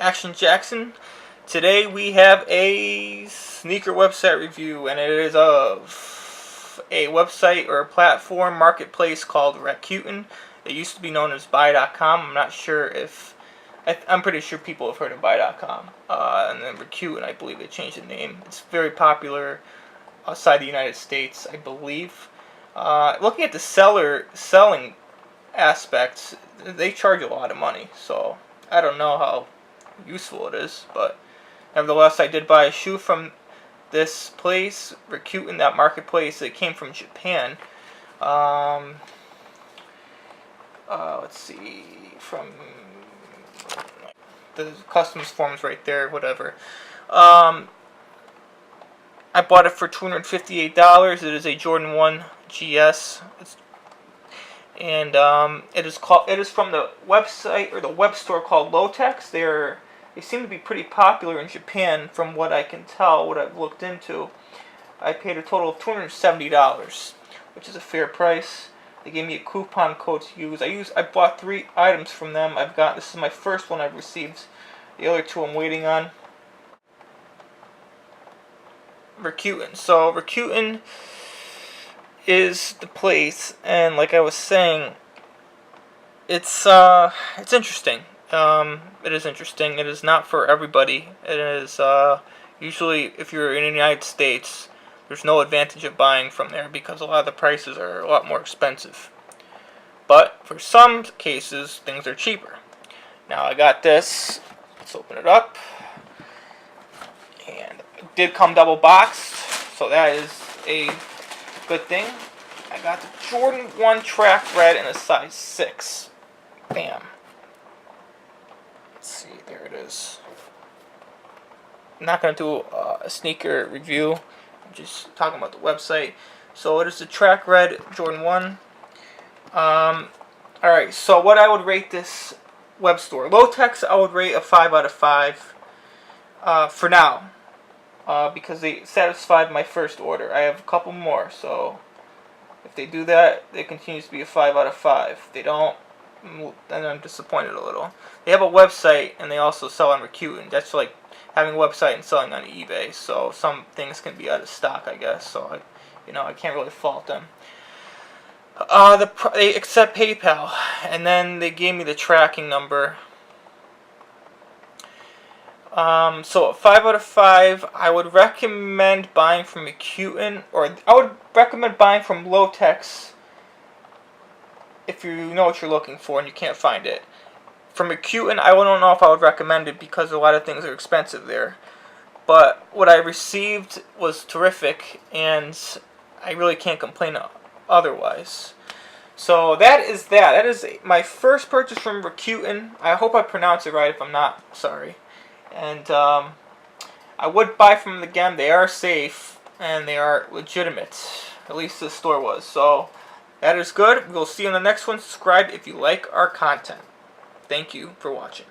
Action Jackson. Today we have a sneaker website review, and it is of a website or a platform marketplace called Rakuten. It used to be known as Buy.com. I'm not sure if I'm pretty sure people have heard of Buy.com. And then Rakuten, I believe they changed the name. It's very popular outside the United States, I believe. Looking at the selling aspects, they charge a lot of money, so I don't know how useful it is, but nevertheless, I did buy a shoe from this place, Rakuten, that marketplace. It came from Japan. Let's see, from the customs forms right there, whatever. I bought it for $258. It is a Jordan 1 GS. And it is from the website or the web store called Lotex. They seem to be pretty popular in Japan, from what I can tell, what I've looked into. I paid a total of $270, which is a fair price. They gave me a coupon code to use. I bought 3 items from them. This is my first one I've received. The other 2 I'm waiting on. Rakuten. So Rakuten is the place, and like I was saying, it's interesting. It is interesting. It is not for everybody. It is usually, if you're in the United States, there's no advantage of buying from there because a lot of the prices are a lot more expensive. But for some cases, things are cheaper. Now I got this. Let's open it up. And it did come double boxed, so that is a good thing. I got the Jordan 1 Track Red in a size 6. Bam. Let's see, there it is. I'm not going to do a sneaker review. I'm just talking about the website. So it is the Track Red Jordan 1. Alright, so what I would rate this web store. Lotex, I would rate a 5 out of 5 for now. Because they satisfied my first order. I have a couple more, so if they do that, it continues to be a 5 out of 5. If they don't, then I'm disappointed a little. They have a website, and they also sell on Rakuten. That's like having a website and selling on eBay, so some things can be out of stock, I guess, so I can't really fault them. They accept PayPal, and then they gave me the tracking number. So 5 out of 5. I would recommend buying from Rakuten, or I would recommend buying from Lotex if you know what you're looking for and you can't find it. From Rakuten, I don't know if I would recommend it because a lot of things are expensive there. But what I received was terrific, and I really can't complain otherwise. So that is that. That is my first purchase from Rakuten. I hope I pronounce it right. If I'm not, sorry. And I would buy from them again. They are safe and they are legitimate. At least the store was. So that is good. We'll see you in the next one. Subscribe if you like our content. Thank you for watching.